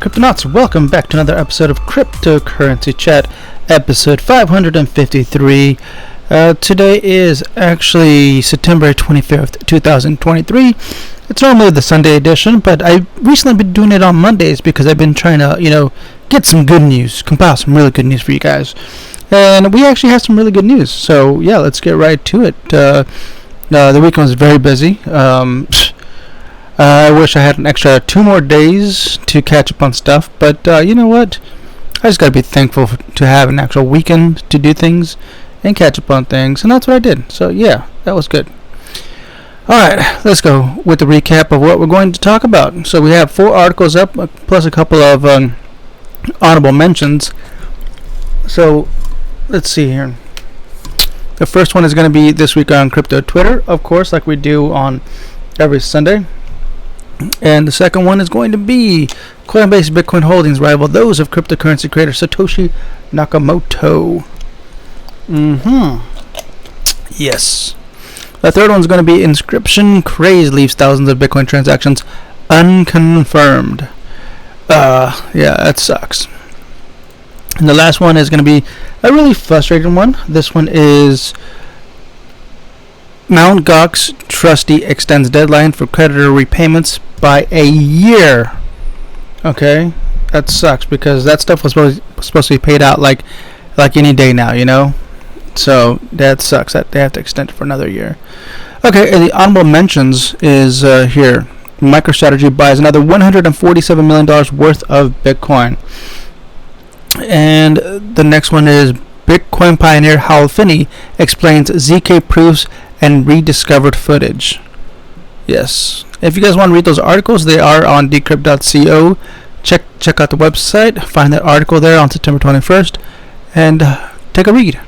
Cryptonauts, welcome back to another episode of Cryptocurrency Chat, episode 553. Today is actually September 25th, 2023. It's normally the Sunday edition, but I've recently been doing it on Mondays because I've been trying to, get some good news, compile some really good news for you guys. And we actually have some really good news, so yeah, let's get right to it. The weekend was very busy. I wish I had an extra 2 more days to catch up on stuff, but you know what? I just gotta be thankful to have an actual weekend to do things and catch up on things, and that's what I did. So yeah, that was good. Alright, let's go with the recap of what we're going to talk about. So we have 4 articles up, plus a couple of honorable mentions. So let's see here. The first one is going to be this week on Crypto Twitter, of course, like we do on every Sunday. And the second one is going to be Coinbase Bitcoin holdings rival those of cryptocurrency creator Satoshi Nakamoto. Yes. The third one is going to be Inscription Craze leaves thousands of Bitcoin transactions unconfirmed. Yeah, that sucks. And the last one is going to be a really frustrating one. This one is mtgox trustee extends deadline for creditor repayments by a year. Okay, that sucks because that stuff was supposed to be paid out like any day now, So that sucks that they have to extend it for another year. Okay, and the honorable mentions is here. MicroStrategy buys another $147 million worth of Bitcoin. And the next one is Bitcoin pioneer Hal Finney explains ZK proofs and rediscovered footage. Yes. If you guys want to read those articles, they are on decrypt.co. Check out the website, find that article there on September 21st, and take a read.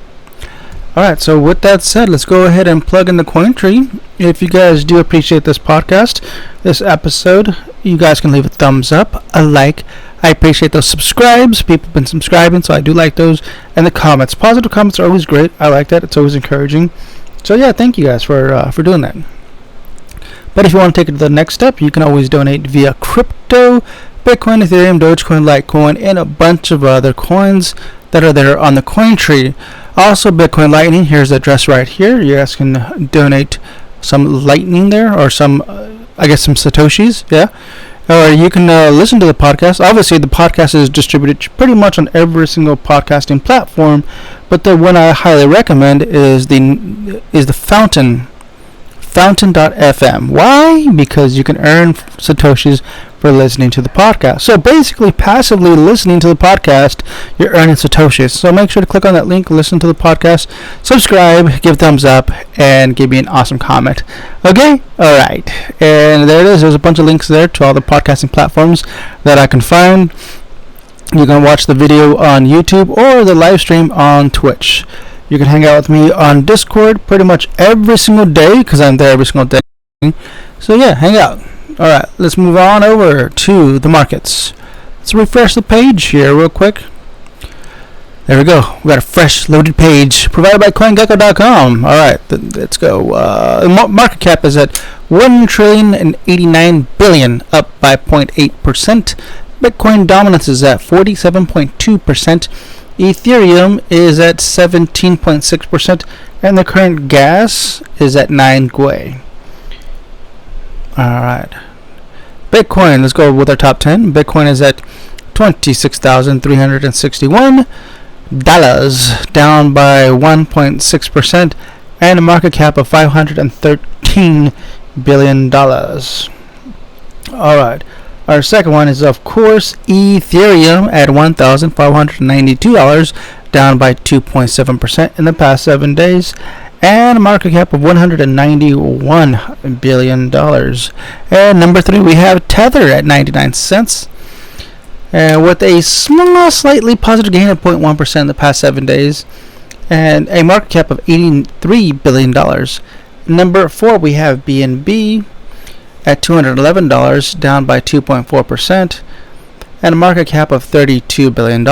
Alright, so with that said, let's go ahead and plug in the coin tree. If you guys do appreciate this podcast, this episode, you guys can leave a thumbs up, a like. I appreciate those subscribes. People have been subscribing, so I do like those. And the comments. Positive comments are always great. I like that. It's always encouraging. So yeah, thank you guys for doing that. But if you want to take it to the next step, you can always donate via crypto, Bitcoin, Ethereum, Dogecoin, Litecoin, and a bunch of other coins that are there on the coin tree. Also, Bitcoin Lightning. Here's the address right here. You guys can donate some Lightning there, or some Satoshis. Yeah. Or you can listen to the podcast. Obviously, the podcast is distributed pretty much on every single podcasting platform, but the one I highly recommend is the Fountain.fm. Why? Because you can earn Satoshis for listening to the podcast. So basically, passively listening to the podcast, you're earning Satoshis. So make sure to click on that link, listen to the podcast, subscribe, give thumbs up, and give me an awesome comment. Okay? Alright. And there it is. There's a bunch of links there to all the podcasting platforms that I can find. You can watch the video on YouTube or the live stream on Twitch. You can hang out with me on Discord pretty much every single day because I'm there every single day. So yeah, hang out. Alright, let's move on over to the markets. Let's refresh the page here real quick. There we go. We got a fresh loaded page provided by CoinGecko.com. Alright, let's go. Market cap is at $1,089 billion, up by 0.8%. Bitcoin dominance is at 47.2%. Ethereum is at 17.6%, and the current gas is at 9 Gwei. Alright. Bitcoin, let's go with our top 10. Bitcoin is at $26,361, down by 1.6%, and a market cap of $513 billion. Alright. Our second one is, of course, Ethereum at $1,592, down by 2.7% in the past 7 days, and a market cap of $191 billion. And number 3, we have Tether at 99 cents, with a small, slightly positive gain of 0.1% in the past 7 days, and a market cap of $83 billion. Number 4, we have BNB at $211, down by 2.4%, and a market cap of $32 billion.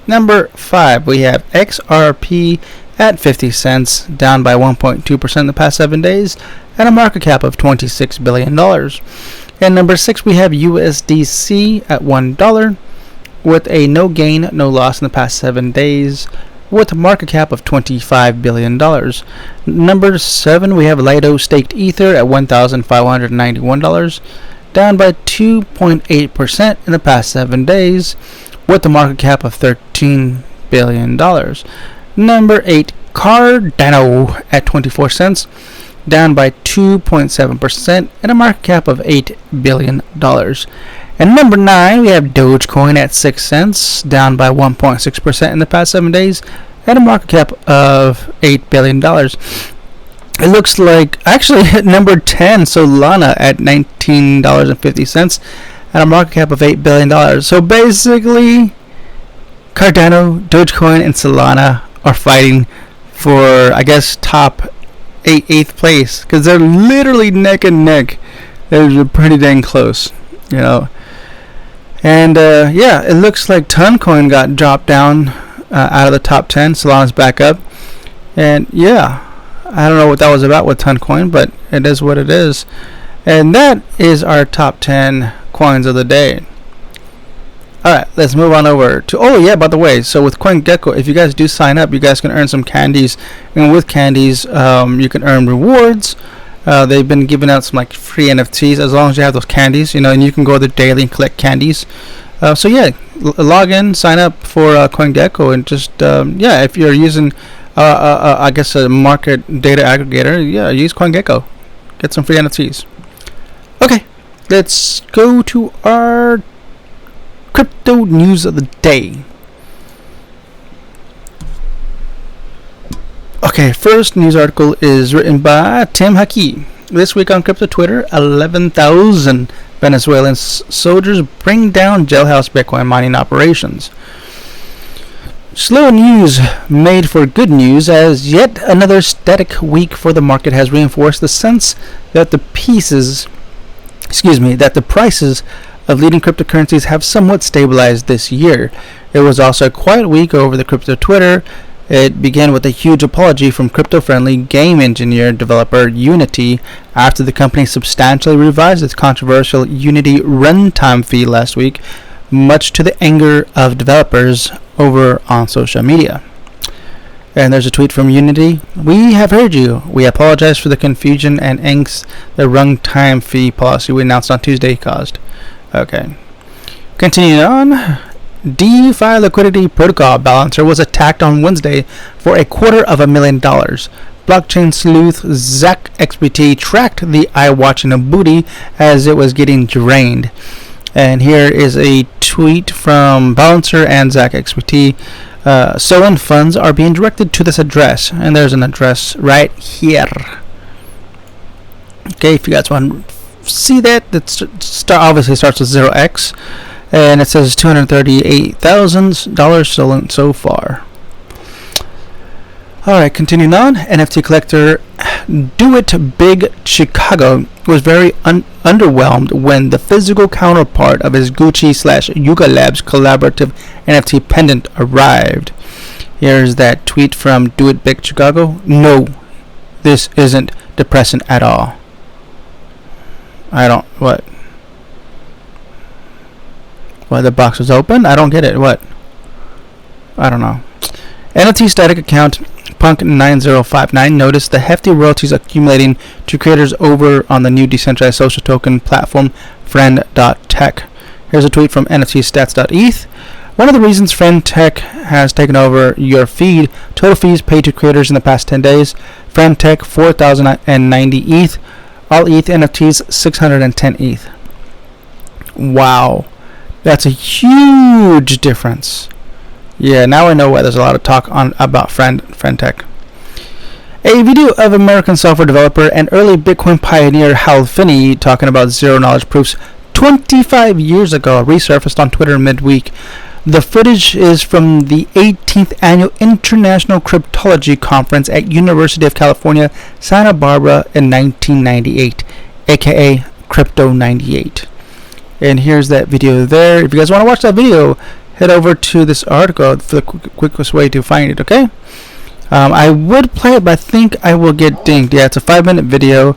Number 5, we have XRP at 50 cents, down by 1.2% in the past 7 days, and a market cap of $26 billion. And number 6, we have USDC at $1 with a no gain, no loss in the past 7 days, with a market cap of $25 billion. Number 7, we have Lido staked Ether at $1,591, down by 2.8% in the past 7 days, with a market cap of $13 billion. Number 8, Cardano at 24 cents, down by 2.7% and a market cap of $8 billion. And number 9, we have Dogecoin at 6 cents, down by 1.6% in the past 7 days, and a market cap of $8 billion. It looks like, actually, number 10, Solana at $19.50, and a market cap of $8 billion. So basically, Cardano, Dogecoin, and Solana are fighting for, I guess, top 8th place, because they're literally neck and neck. They're pretty dang close, you know. And yeah, it looks like Toncoin got dropped down out of the top 10. Solana's back up, and yeah, I don't know what that was about with Toncoin, but it is what it is. And that is our top 10 coins of the day. Alright, let's move on over to, oh yeah, by the way, so with CoinGecko, if you guys do sign up, you guys can earn some candies, and with candies, you can earn rewards. They've been giving out some like free NFTs as long as you have those candies, you know, and you can go there daily and collect candies. So yeah, log in, sign up for CoinGecko, and just, yeah, if you're using, I guess a market data aggregator, yeah, use CoinGecko. Get some free NFTs. Okay, let's go to our crypto news of the day. Okay, first news article is written by Tim Haki. This week on crypto Twitter, 11,000 Venezuelan soldiers bring down jailhouse Bitcoin mining operations. Slow news made for good news, as yet another static week for the market has reinforced the sense that the prices of leading cryptocurrencies have somewhat stabilized this year. It was also a quiet week over the crypto Twitter. It began with a huge apology from crypto-friendly game engineer developer Unity after the company substantially revised its controversial Unity runtime fee last week, much to the anger of developers over on social media. And there's a tweet from Unity. "We have heard you. We apologize for the confusion and angst the runtime fee policy we announced on Tuesday caused." Okay. Continuing on, DeFi liquidity protocol balancer was attacked on Wednesday for $250,000. Blockchain sleuth ZachXBT tracked the eye-watching booty as it was getting drained. And here is a tweet from Balancer and ZachXBT. Stolen funds are being directed to this address, and there's an address right here. Okay, if you guys want to see that, obviously starts with 0x, and it says $238,000 stolen so far. Alright, continuing on, NFT collector Do It Big Chicago was very underwhelmed when the physical counterpart of his Gucci/Yuga Labs collaborative NFT pendant arrived. Here's that tweet from Do It Big Chicago. "No, this isn't depressing at all." What? Well, the box was open? I don't get it. What? I don't know. NFT static account Punk9059 noticed the hefty royalties accumulating to creators over on the new decentralized social token platform Friend.Tech. Here's a tweet from NFTstats.eth. "One of the reasons Friend.Tech has taken over your feed, total fees paid to creators in the past 10 days, Friend.Tech 4,090 ETH, all ETH NFTs 610 ETH. Wow. That's a huge difference. Yeah, now I know why there's a lot of talk about Friend.Tech. A video of American software developer and early Bitcoin pioneer Hal Finney talking about zero-knowledge proofs 25 years ago resurfaced on Twitter midweek. The footage is from the 18th Annual International Cryptology Conference at University of California, Santa Barbara in 1998, aka Crypto 98. And here's that video there. If you guys want to watch that video, head over to this article for the quickest way to find it, okay? I would play it, but I think I will get dinged. Yeah, it's a 5-minute video.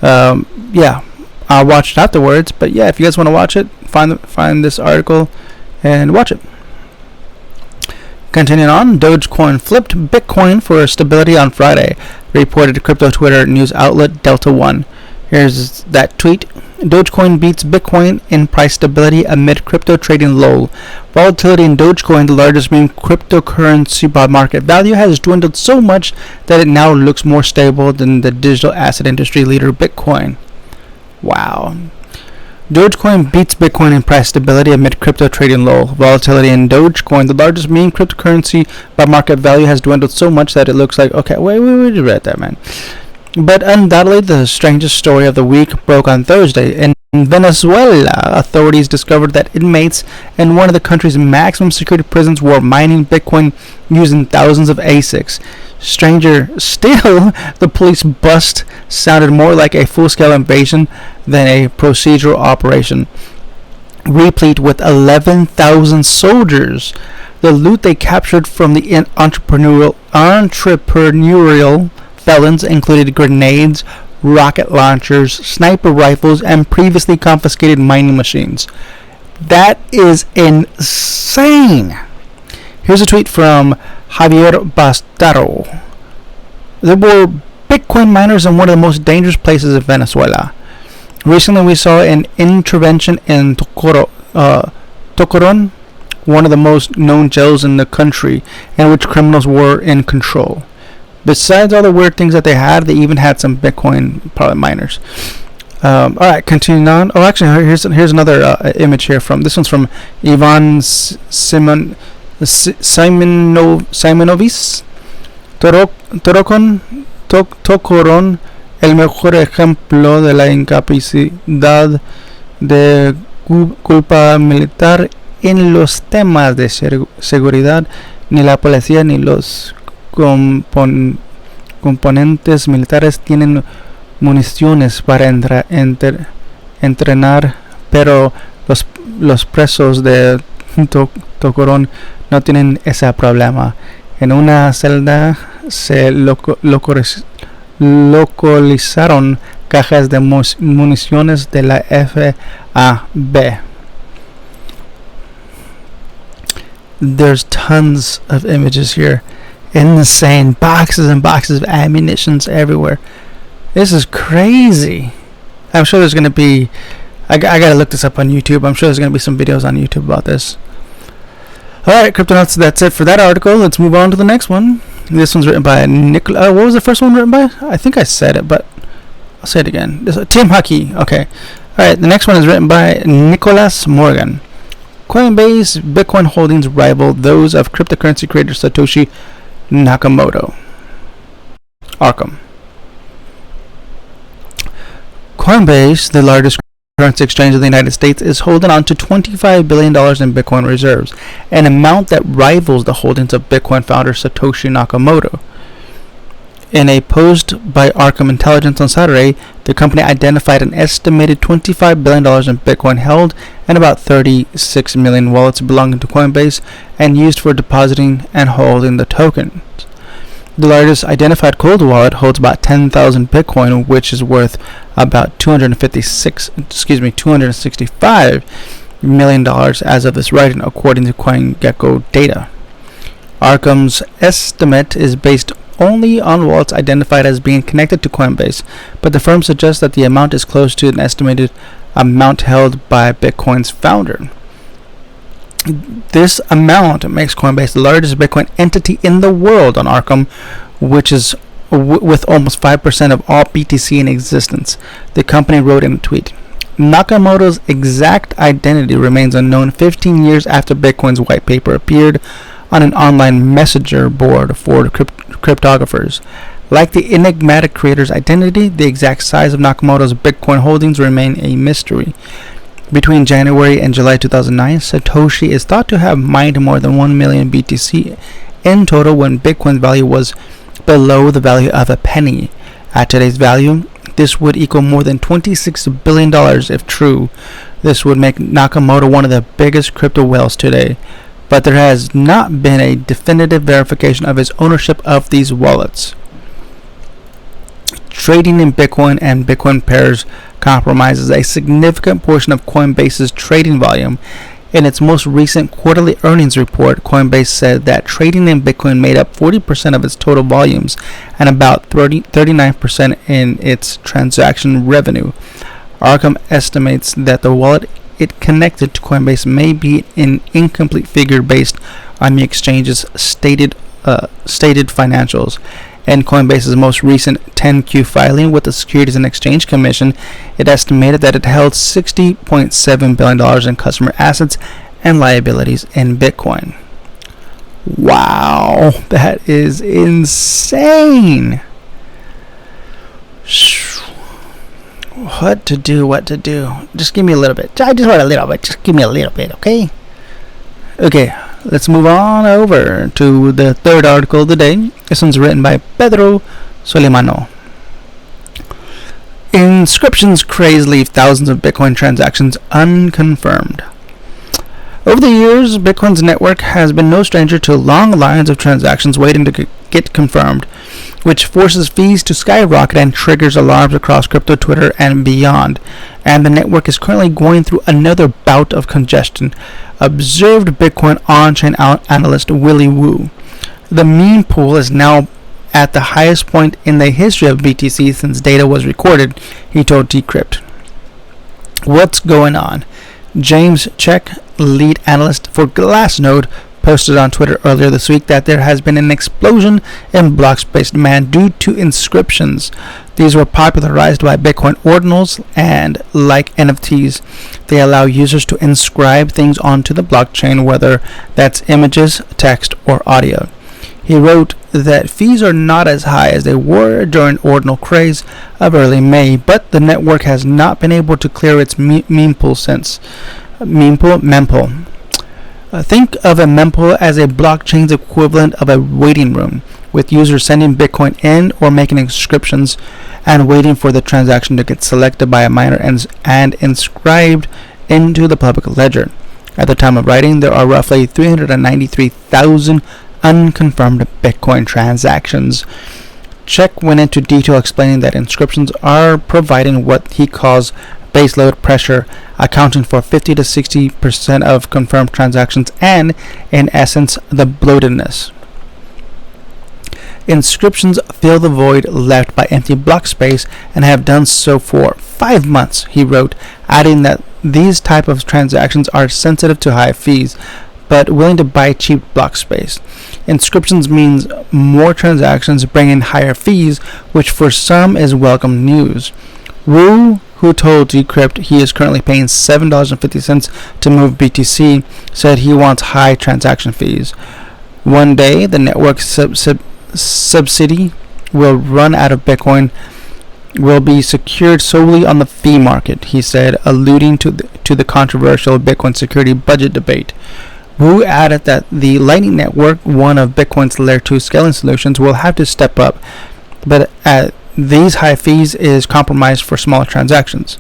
Yeah, I'll watch it afterwards. But yeah, if you guys want to watch it, find this article and watch it. Continuing on, Dogecoin flipped Bitcoin for stability on Friday, reported crypto Twitter news outlet Delta One. Here's that tweet. Dogecoin beats Bitcoin in price stability amid crypto trading lull. Volatility in Dogecoin, the largest meme cryptocurrency by market value, has dwindled so much that it now looks more stable than the digital asset industry leader Bitcoin. Wow. Dogecoin beats Bitcoin in price stability amid crypto trading lull. Volatility in Dogecoin, the largest meme cryptocurrency by market value, has dwindled so much that it looks like... Okay, wait, read that, man. But undoubtedly, the strangest story of the week broke on Thursday. In Venezuela, authorities discovered that inmates in one of the country's maximum security prisons were mining Bitcoin using thousands of ASICs. Stranger still, the police bust sounded more like a full-scale invasion than a procedural operation, replete with 11,000 soldiers. The loot they captured from the entrepreneurial felons included grenades, rocket launchers, sniper rifles, and previously confiscated mining machines. That is insane. Here's a tweet from Javier Bastaro. There were Bitcoin miners in one of the most dangerous places in Venezuela. Recently, we saw an intervention in Tocoron, one of the most known jails in the country, in which criminals were in control. Besides all the weird things that they had, they even had some Bitcoin probably miners. Alright, continuing on. Oh, actually, here's another image here from... This one's from Ivan Simonovis. Tocoron, el mejor ejemplo de la incapacidad de culpa militar en los temas de seguridad. Ni la policía ni los componentes militares tienen municiones para entrenar, pero los presos de Tocorón no tienen ese problema. En una celda se localizaron cajas de municiones de la FAB. There's tons of images here. Insane. Boxes and boxes of ammunitions everywhere. This is crazy. I'm sure there's going to be... I gotta look this up on YouTube. I'm sure there's going to be some videos on YouTube about this. Alright, Cryptonauts, that's it for that article. Let's move on to the next one. This one's written by Nicolas... what was the first one written by? I think I said it, but I'll say it again. Tim Huckey. Okay. Alright, the next one is written by Nicholas Morgan. Coinbase Bitcoin holdings rival those of cryptocurrency creator Satoshi Nakamoto. Arkham. Coinbase, the largest currency exchange in the United States, is holding on to $25 billion in Bitcoin reserves, an amount that rivals the holdings of Bitcoin founder Satoshi Nakamoto. In a post by Arkham Intelligence on Saturday, the company identified an estimated $25 billion in Bitcoin held and about 36 million wallets belonging to Coinbase and used for depositing and holding the tokens. The largest identified cold wallet holds about 10,000 Bitcoin, which is worth about $265 million as of this writing, according to CoinGecko data. Arkham's estimate is based only on wallets identified as being connected to Coinbase, but the firm suggests that the amount is close to an estimated amount held by Bitcoin's founder. This amount makes Coinbase the largest Bitcoin entity in the world on Arkham, which is with almost 5% of all BTC in existence. The company wrote in a tweet, Nakamoto's exact identity remains unknown 15 years after Bitcoin's white paper appeared on an online messenger board for cryptographers. Like the enigmatic creator's identity, the exact size of Nakamoto's Bitcoin holdings remain a mystery. Between January and July 2009, Satoshi is thought to have mined more than 1 million BTC in total when Bitcoin's value was below the value of a penny. At today's value, this would equal more than $26 billion if true. This would make Nakamoto one of the biggest crypto whales today, but there has not been a definitive verification of his ownership of these wallets. trading in Bitcoin and Bitcoin pairs compromises a significant portion of Coinbase's trading volume. In its most recent quarterly earnings report, Coinbase said that trading in Bitcoin made up 40% of its total volumes and about 39% in its transaction revenue. Arkham estimates that the wallet it connected to Coinbase may be an incomplete figure based on the exchange's stated financials. In Coinbase's most recent 10Q filing with the Securities and Exchange Commission, it estimated that it held $60.7 billion in customer assets and liabilities in Bitcoin. Wow, that is insane. What to do? Just give me a little bit. I just want a little bit. Just give me a little bit, okay? Okay, let's move on over to the third article of the day. This one's written by Pedro Solimano. Inscriptions craze leave thousands of Bitcoin transactions unconfirmed. Over the years, Bitcoin's network has been no stranger to long lines of transactions waiting to get confirmed, which forces fees to skyrocket and triggers alarms across crypto Twitter and beyond. And the network is currently going through another bout of congestion, observed Bitcoin on-chain analyst Willy Woo. The Mempool is now at the highest point in the history of BTC since data was recorded, he told Decrypt. What's going on? James Check, lead analyst for Glassnode, posted on Twitter earlier this week that there has been an explosion in block space demand due to inscriptions. These were popularized by Bitcoin ordinals, and like NFTs, they allow users to inscribe things onto the blockchain, whether that's images, text, or audio. He wrote that fees are not as high as they were during ordinal craze of early May, but the network has not been able to clear its mempool since. Mempool. Think of a mempool as a blockchain's equivalent of a waiting room, with users sending Bitcoin in or making inscriptions and waiting for the transaction to get selected by a miner and inscribed into the public ledger. At the time of writing, there are roughly 393,000 unconfirmed Bitcoin transactions. Check went into detail explaining that inscriptions are providing what he calls baseload pressure, accounting for 50 to 60% of confirmed transactions and, in essence, the bloatedness. Inscriptions fill the void left by empty block space and have done so for 5 months, he wrote, adding that these type of transactions are sensitive to high fees, but willing to buy cheap block space. Inscriptions means more transactions bring in higher fees, which for some is welcome news. Wu, who told Decrypt he is currently paying $7.50 to move BTC, said he wants high transaction fees. One day, the network subsidy will run out of Bitcoin will be secured solely on the fee market, he said, alluding to the controversial Bitcoin security budget debate. Wu added that the Lightning Network, one of Bitcoin's Layer 2 scaling solutions, will have to step up, but at these high fees is compromised for smaller transactions.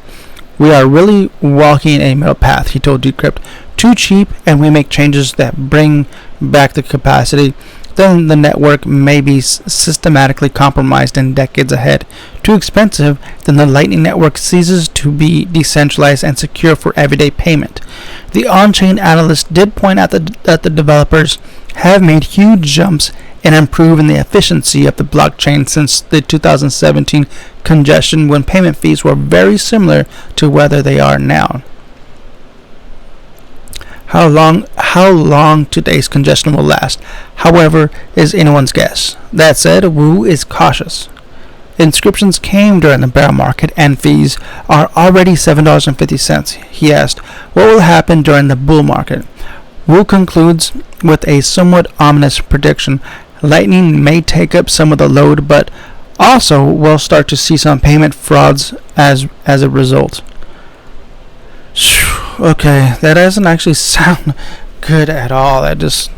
We are really walking a middle path, he told Decrypt. Too cheap, and we make changes that bring back the capacity, then the network may be systematically compromised in decades ahead. Too expensive, then the Lightning Network ceases to be decentralized and secure for everyday payment. The on-chain analyst did point out that the developers have made huge jumps in improving the efficiency of the blockchain since the 2017 congestion, when payment fees were very similar to where they are now. How long today's congestion will last, however, is anyone's guess. That said, Wu is cautious. Inscriptions came during the bear market and fees are already $7.50. He asked, what will happen during the bull market? Wu concludes with a somewhat ominous prediction. Lightning may take up some of the load, but also we'll start to see some payment frauds as a result. Okay, that doesn't actually sound good at all. That's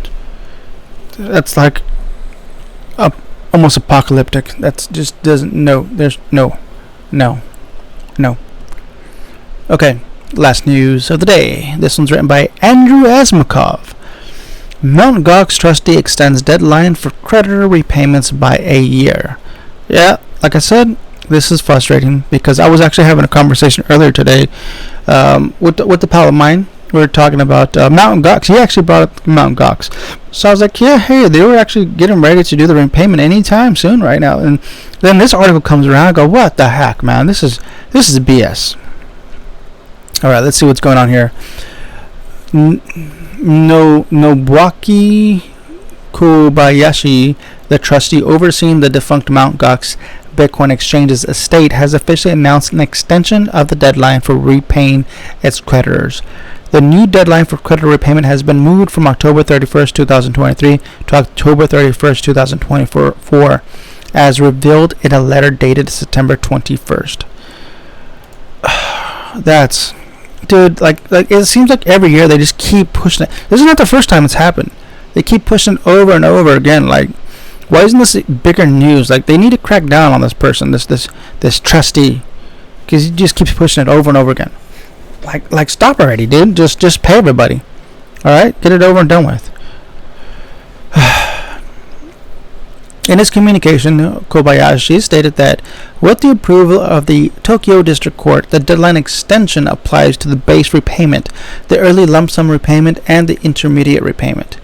like almost apocalyptic. That's just doesn't, there's no. Okay, last news of the day. This one's written by Andrew Asmakov. mtgox trustee extends deadline for creditor repayments by a year. Yeah, like I said, This is frustrating because I was actually having a conversation earlier today with the pal of mine. We were talking about mtgox. He actually brought up mtgox. So I was like, yeah, hey, they were actually getting ready to do the repayment anytime soon right now. And then this article comes around. I go, what the heck, man? This is BS. All right, let's see what's going on here. Nobuaki Kobayashi, the trustee overseeing the defunct mtgox Bitcoin exchange's estate, has officially announced an extension of the deadline for repaying its creditors. The new deadline for creditor repayment has been moved from October 31st, 2023 to October 31st, 2024, as revealed in a letter dated September 21st. That's... Dude, like it seems like every year they just keep pushing it. This is not the first time it's happened. They keep pushing it over and over again. Like, why isn't this bigger news? Like, they need to crack down on this person, this trustee, because he just keeps pushing it over and over again. Like stop already, dude. Just pay everybody. All right, get it over and done with. In his communication, Kobayashi stated that with the approval of the Tokyo District Court, the deadline extension applies to the base repayment, the early lump sum repayment, and the intermediate repayment.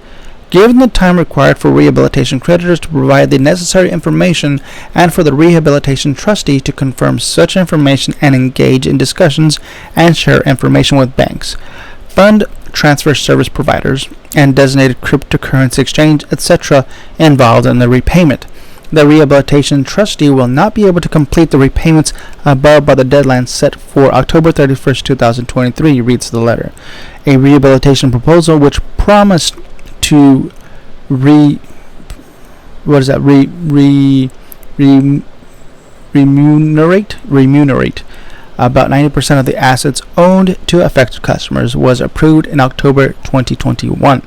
Given the time required for rehabilitation creditors to provide the necessary information and for the rehabilitation trustee to confirm such information and engage in discussions and share information with banks, fund transfer service providers, and designated cryptocurrency exchange, etc. involved in the repayment, the rehabilitation trustee will not be able to complete the repayments above by the deadline set for October 31st, 2023, reads the letter. A rehabilitation proposal which promised to remunerate about 90% of the assets owned to affected customers was approved in October 2021.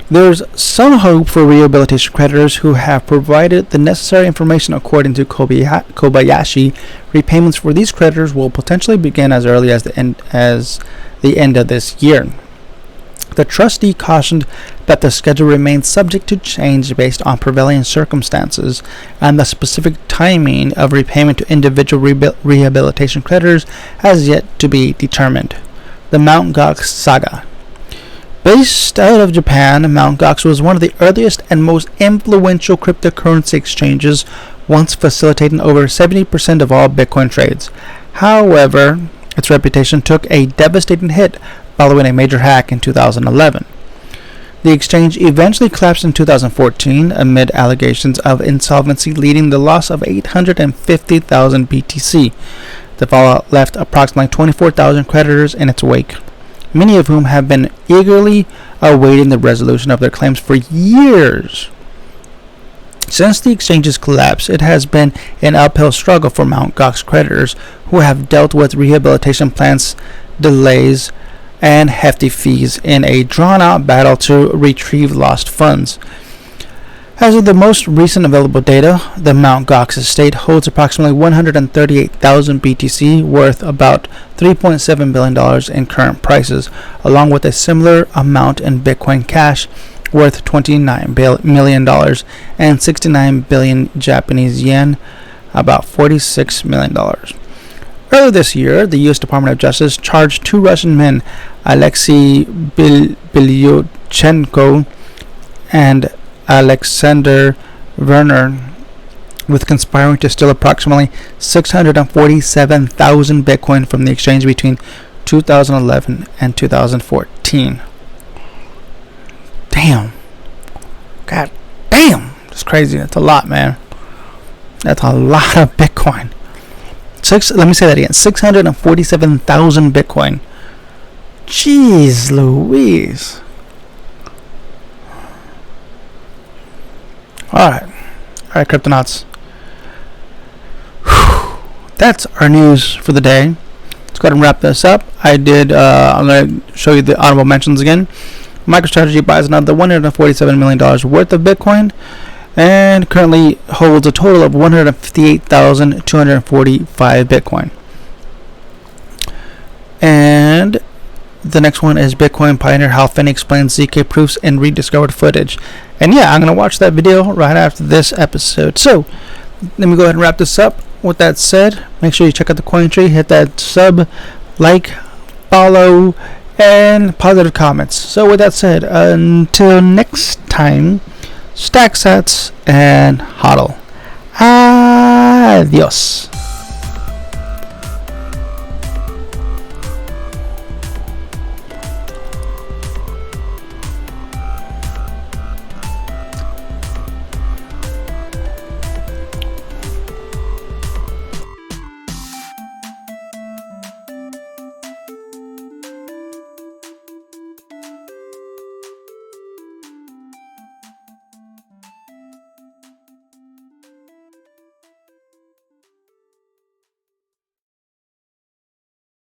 There's some hope for rehabilitation creditors who have provided the necessary information. According to Kobayashi, repayments for these creditors will potentially begin as early as the end of this year. The trustee cautioned that the schedule remains subject to change based on prevailing circumstances, and the specific timing of repayment to individual rehabilitation creditors has yet to be determined. The mtgox saga. Based out of Japan, mtgox was one of the earliest and most influential cryptocurrency exchanges, once facilitating over 70% of all Bitcoin trades. However, its reputation took a devastating hit following a major hack in 2011. The exchange eventually collapsed in 2014 amid allegations of insolvency, leading to the loss of 850,000 BTC. The fallout left approximately 24,000 creditors in its wake, many of whom have been eagerly awaiting the resolution of their claims for years. Since the exchange's collapse, it has been an uphill struggle for mtgox creditors, who have dealt with rehabilitation plans, delays, and hefty fees in a drawn-out battle to retrieve lost funds. As of the most recent available data, the mtgox estate holds approximately 138,000 BTC, worth about $3.7 billion in current prices, along with a similar amount in Bitcoin Cash, worth $29 million, and 69 billion Japanese yen, about $46 million. Earlier this year, the U.S. Department of Justice charged two Russian men, Alexei Bilyuchenko and Alexander Werner, with conspiring to steal approximately 647,000 Bitcoin from the exchange between 2011 and 2014. Damn. God damn. That's crazy. That's a lot, man. That's a lot of Bitcoin. Let me say that again. 647,000 Bitcoin. Jeez Louise. Alright, Cryptonauts. That's our news for the day. Let's go ahead and wrap this up. I'm going to show you the honorable mentions again. MicroStrategy buys another $147 million worth of Bitcoin and currently holds a total of 158,245 Bitcoin. And the next one is Bitcoin Pioneer, how Finney explains ZK proofs and rediscovered footage. And yeah, I'm going to watch that video right after this episode. So, let me go ahead and wrap this up. with that said, make sure you check out the coin tree, hit that sub, like, follow, and positive comments. So with that said, until next time, stack sats and hodl. Adios.